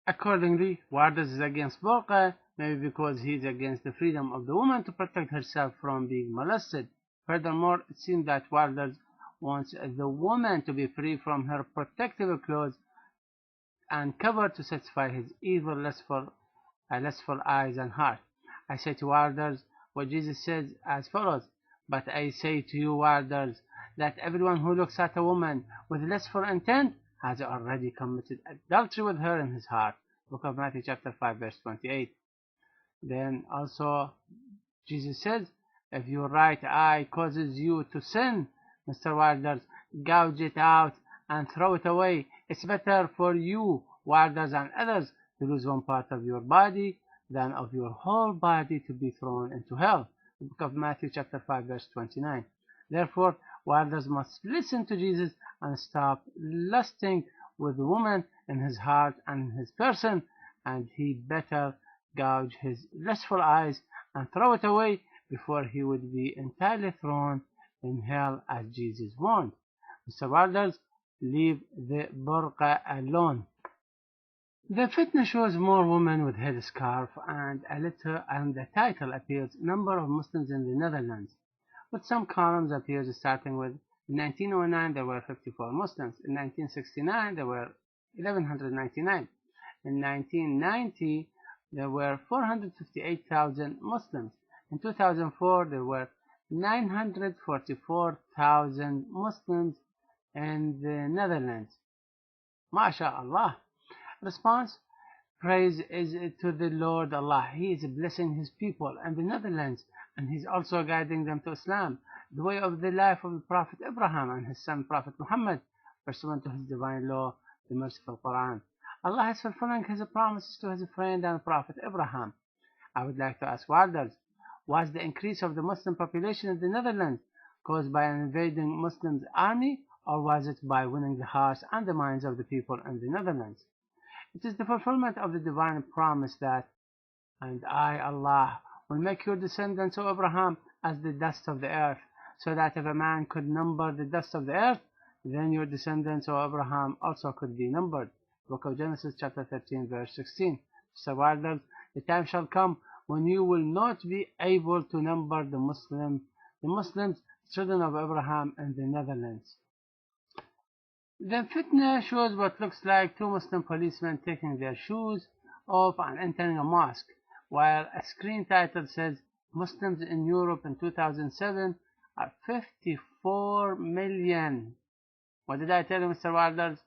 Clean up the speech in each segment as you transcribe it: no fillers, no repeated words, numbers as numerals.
Accordingly, Warders is against Burqa, maybe because he is against the freedom of the woman to protect herself from being molested. Furthermore, it seems that Warders wants the woman to be free from her protective clothes and covered to satisfy his evil, lustful eyes and heart. I say to Warders what Jesus says as follows, but I say to you, Warders, that everyone who looks at a woman with lustful intent has already committed adultery with her in his heart. Book of Matthew chapter 5 verse 28. Then also Jesus says, if your right eye causes you to sin, Mr. Warders, gouge it out and throw it away. It's better for you, Warders and others, to lose one part of your body than of your whole body to be thrown into hell. The book of Matthew chapter 5 verse 29. Therefore, Warders must listen to Jesus and stop lusting with the woman in his heart and in his person, and he better gouge his lustful eyes and throw it away before he would be entirely thrown in hell as Jesus warned. Mr. Warders, leave the burqa alone. The Fitna shows more women with headscarf and a letter, and the title appears number of Muslims in the Netherlands, with some columns appears starting with in 1909 there were 54 Muslims, in 1969 there were 1199, in 1990 there were 458,000 Muslims, in 2004 there were 944,000 Muslims in the Netherlands. MashaAllah. Response: praise is to the Lord Allah. He is blessing His people in the Netherlands, and He is also guiding them to Islam, the way of the life of the Prophet Abraham and his son Prophet Muhammad, pursuant to His divine law, the merciful Quran. Allah is fulfilling His promises to His friend and Prophet Abraham. I would like to ask Warders, was the increase of the Muslim population in the Netherlands caused by an invading Muslim army, or was it by winning the hearts and the minds of the people in the Netherlands? It is the fulfillment of the divine promise that, and I, Allah, will make your descendants, O Abraham, as the dust of the earth, so that if a man could number the dust of the earth, then your descendants, O Abraham, also could be numbered. Book of Genesis chapter 13 verse 16. So Warders, the time shall come when you will not be able to number the Muslims, children of Abraham in the Netherlands. The Fitna shows what looks like two Muslim policemen taking their shoes off and entering a mosque, while a screen title says Muslims in Europe in 2007 are 54 million. What did I tell you, Mr. Warders?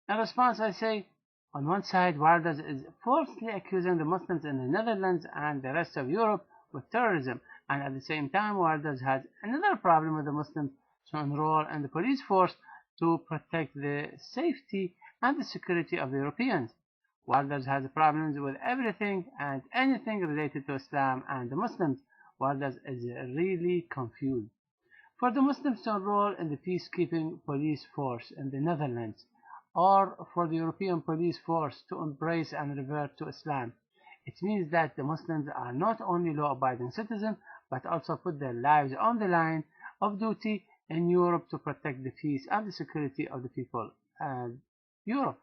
In response, I say, on one side, Warders is falsely accusing the Muslims in the Netherlands and the rest of Europe with terrorism, and at the same time, Warders has another problem with the Muslims to enroll in the police force to protect the safety and the security of the Europeans. Warders has problems with everything and anything related to Islam and the Muslims. Warders is really confused. For the Muslims to enroll in the peacekeeping police force in the Netherlands, or for the European police force to embrace and revert to Islam, it means that the Muslims are not only law-abiding citizens, but also put their lives on the line of duty in Europe to protect the peace and the security of the people and Europe.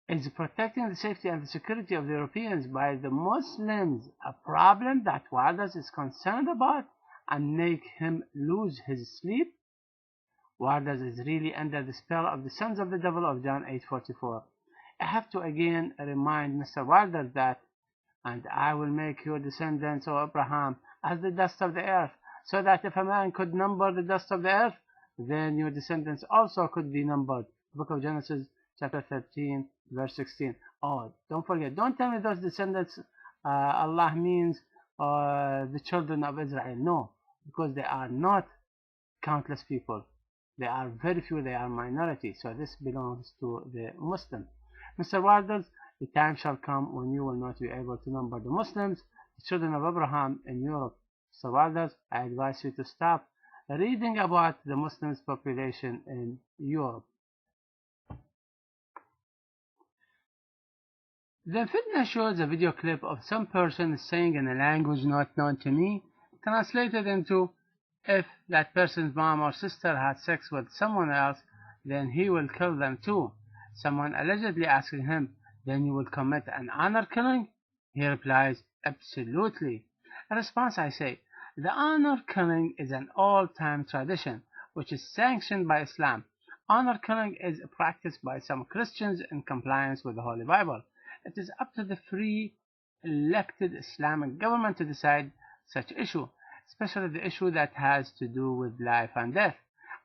Is protecting the safety and the security of the Europeans by the Muslims a problem that Warders is concerned about and make him lose his sleep? Warders is really under the spell of the sons of the devil of John 8:44. I have to again remind Mr. Warders that, and I will make your descendants, O Abraham, as the dust of the earth, so that if a man could number the dust of the earth, then your descendants also could be numbered. Book of Genesis chapter 13 verse 16. Oh, don't forget, don't tell me those descendants Allah means the children of Israel. No, because they are not countless people. They are very few, they are minority. So this belongs to the Muslims. Mr. Warders, the time shall come when you will not be able to number the Muslims, the children of Abraham in Europe. So Warders, I advise you to stop reading about the Muslims population in Europe. The Fitna shows a video clip of some person saying in a language not known to me, translated into, if that person's mom or sister had sex with someone else, then he will kill them too. someone allegedly asking him, "Then you will commit an honor killing?" He replies, "Absolutely." In response, I say, the honor killing is an all-time tradition which is sanctioned by Islam. Honor killing is practiced by some Christians in compliance with the Holy Bible. It is up to the free elected Islamic government to decide such issue, especially the issue that has to do with life and death.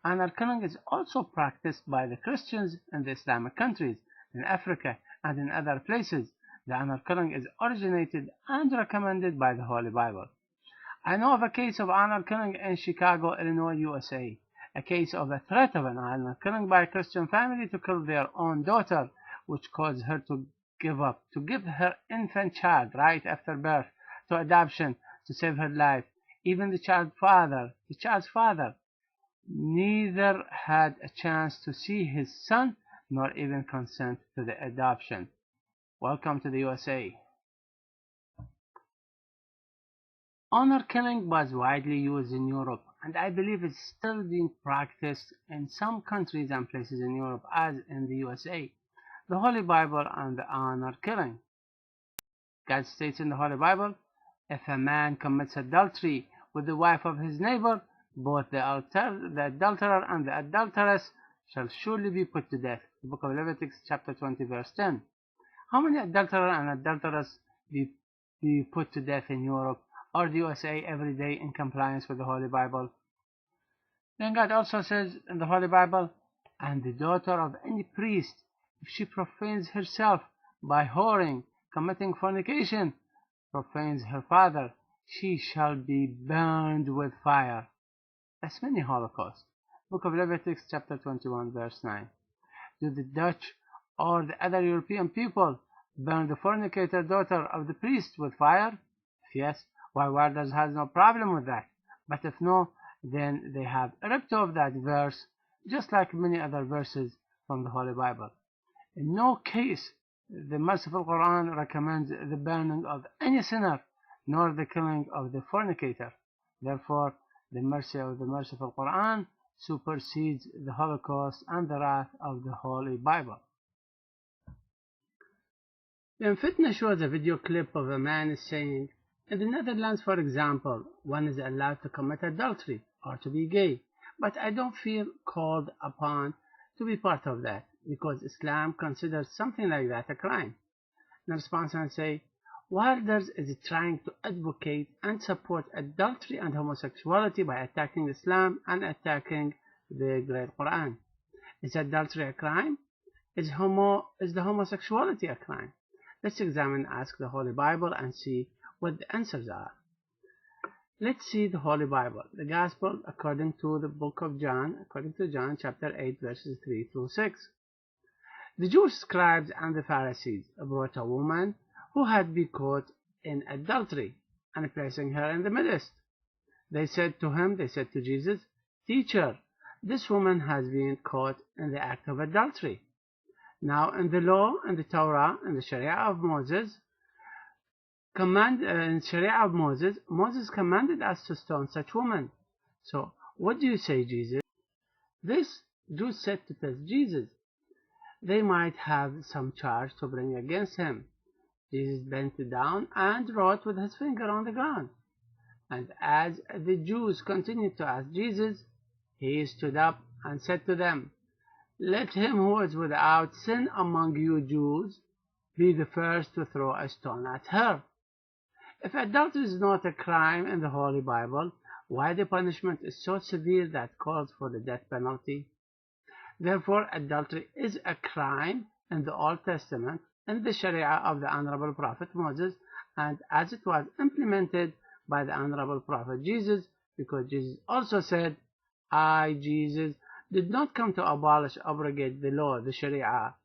Honor killing is also practiced by the Christians in the Islamic countries, in Africa, and in other places. The honor killing is originated and recommended by the Holy Bible. I know of a case of honor killing in Chicago, Illinois, USA. A case of a threat of an honor killing by a Christian family to kill their own daughter, which caused her to give her infant child right after birth to adoption to save her life. Even the child's father, neither had a chance to see his son nor even consent to the adoption. Welcome to the USA. Honor killing was widely used in Europe, and I believe it's still being practiced in some countries and places in Europe as in the USA. The Holy Bible and the honor killing. God states in the Holy Bible, if a man commits adultery with the wife of his neighbor, both the adulterer and the adulteress shall surely be put to death. The book of Leviticus chapter 20 verse 10. How many adulterer and adulteress be put to death in Europe or the USA every day in compliance with the Holy Bible? Then God also says in the Holy Bible, and the daughter of any priest, if she profanes herself by whoring, committing fornication, profanes her father, she shall be burned with fire. That's many Holocaust. Book of Leviticus chapter 21 verse 9. Do the Dutch or the other European people burn the fornicator daughter of the priest with fire? If yes, why Warders has no problem with that. But if no, then they have ripped off that verse, just like many other verses from the Holy Bible. In no case the merciful Quran recommends the burning of any sinner, nor the killing of the fornicator. Therefore, the mercy of the merciful Quran supersedes the Holocaust and the wrath of the Holy Bible. Then Fitna shows a video clip of a man saying, in the Netherlands, for example, one is allowed to commit adultery or to be gay, but I don't feel called upon to be part of that because Islam considers something like that a crime. In response, I say, Wilders is trying to advocate and support adultery and homosexuality by attacking Islam and attacking the Great Quran. Is adultery a crime? Is the homosexuality a crime? Let's examine, ask the Holy Bible and see what the answers are. Let's see the Holy Bible, the Gospel according to the book of John, according to John chapter 8 verses 3 through 6. The Jewish scribes and the Pharisees brought a woman who had been caught in adultery and placing her in the midst. They said to Jesus, Teacher, this woman has been caught in the act of adultery. Now in the law, in the Torah, in the Sharia of Moses, Moses commanded us to stone such woman. So what do you say, Jesus? This Jews said to test Jesus. They might have some charge to bring against him. Jesus bent down and wrote with his finger on the ground. And as the Jews continued to ask Jesus, he stood up and said to them, Let him who is without sin among you Jews be the first to throw a stone at her. If adultery is not a crime in the Holy Bible, why the punishment is so severe that calls for the death penalty? Therefore, adultery is a crime in the Old Testament, in the Sharia of the Honorable Prophet Moses, and as it was implemented by the Honorable Prophet Jesus, because Jesus also said, I, Jesus, did not come to abrogate the law, the Sharia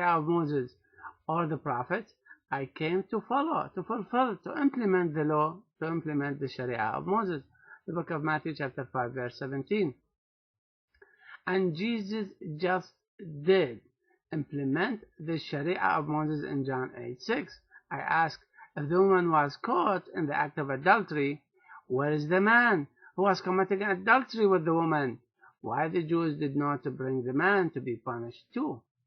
of Moses or the prophets. I came to fulfill, to implement the law, to implement the Sharia of Moses. The book of Matthew chapter 5 verse 17. And Jesus just did implement the Sharia of Moses in John 8:6. I ask, if the woman was caught in the act of adultery, where is the man who was committing adultery with the woman? Why the Jews did not bring the man to be punished too?